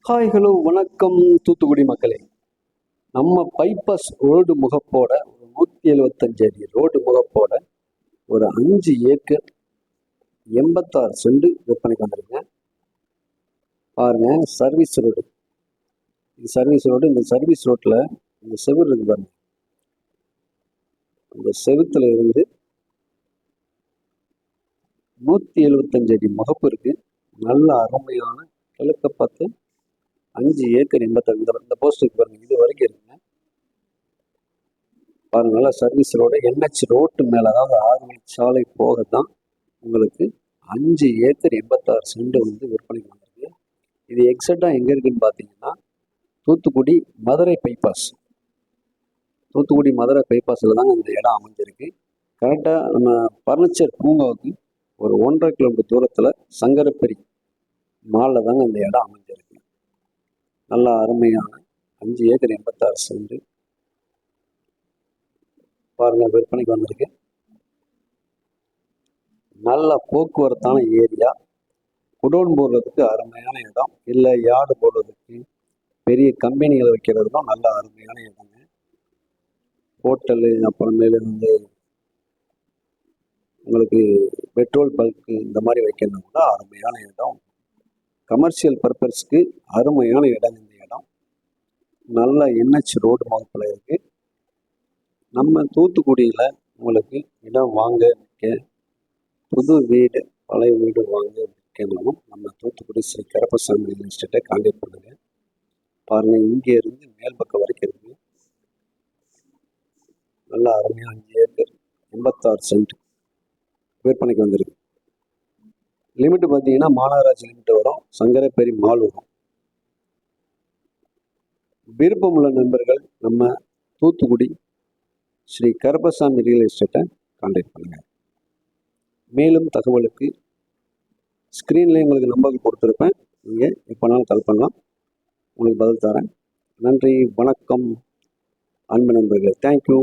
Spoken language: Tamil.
ஹாய் ஹலோ வணக்கம் தூத்துக்குடி மக்களே. நம்ம பைபாஸ் ரோடு முகப்போட ஒரு 175 அடி ரோடு முகப்போட ஒரு 5 ஏக்கர் 86 சென்ட் விற்பனைக்கு வந்துருங்க. பாருங்க, சர்வீஸ் ரோடு. இது சர்வீஸ் ரோடு. இந்த சர்வீஸ் ரோட்டில் இந்த செவுரு இருக்கு பாருங்க. இந்த செவுத்துல இருந்து 175 அடி முகப்பு இருக்கு. நல்ல அருமையான கிழக்க பார்த்து 5 ஏக்கர் 86. இந்த போஸ்ட் இருக்கு பாருங்க, இது வரைக்கும் இருக்குங்க. பாருங்க, நல்லா சர்வீஸ் ரோடு, NH ரோட்டு மேலே, அதாவது 6 வழிச்சாலை போக தான் உங்களுக்கு 5 ஏக்கர் 86 சென்ட் வந்து விற்பனைக்கு வந்திருக்கு. இது எக்ஸாக்டாக எங்கே இருக்குன்னு பார்த்தீங்கன்னா, தூத்துக்குடி மதுரை பைபாஸ். தூத்துக்குடி மதுரை பைபாஸில் தாங்க இந்த இடம் அமைஞ்சிருக்கு. கரெக்டாக நம்ம ஃபர்னிச்சர் பூங்காவுக்கு ஒரு 1.5 கிலோமீட்டர் தூரத்தில் சங்கரப்பெரி மாலில் தாங்க இந்த இடம் அமைஞ்சிருக்கு. நல்லா அருமையான 5 ஏக்கர் 86 சென்ட் பாருங்க விற்பனைக்கு வந்திருக்கு. நல்ல போக்குவரத்தான ஏரியா. குடோன் போடுறதுக்கு அருமையான இடம், இல்லை யார்டு போடுறதுக்கு, பெரிய கம்பெனிகளை வைக்கிறதுக்கும் நல்ல அருமையான இடங்க. ஹோட்டலு, அப்புறமேலு வந்து உங்களுக்கு பெட்ரோல் பல்க்கு இந்த மாதிரி வைக்கணும் கூட அருமையான இடம். கமர்ஷியல் பர்பஸ்க்கு அருமையான இடம் இந்த இடம். நல்ல NH ரோடு முகப்பில் இருக்கு. நம்ம தூத்துக்குடியில் உங்களுக்கு இடம் வாங்க விற்க, புது வீடு பழைய வீடு வாங்க விற்கணும், நம்ம தூத்துக்குடி ஸ்ரீ கருப்பசாமி ரியல் எஸ்டேட்டை கான்டாக்ட் பண்ணுங்க. பாருங்க, இங்கே இருந்து மேல் பக்கம் வரைக்கும் இருக்கு. நல்ல அருமையாக 5 ஏக்கர் 86 சென்ட் விற்பனைக்கு வந்திருக்கு. லிமிட் பார்த்தீங்கன்னா மாநகராட்சி லிமிட் வரும், சங்கரப்பேரி மால் வரும். விருப்பமுள்ள நண்பர்கள் நம்ம தூத்துக்குடி ஸ்ரீ கருப்பசாமி ரியல் எஸ்டேட்டை கான்டாக்ட் பண்ணுங்க. மேலும் தகவலுக்கு ஸ்க்ரீன்லேயே உங்களுக்கு நம்பர் கொடுத்துருப்பேன், நீங்கள் எப்போனாலும் கால் பண்ணலாம், உங்களுக்கு பதில் தரேன். நன்றி, வணக்கம் அன்பு நண்பர்களே. தேங்க்யூ.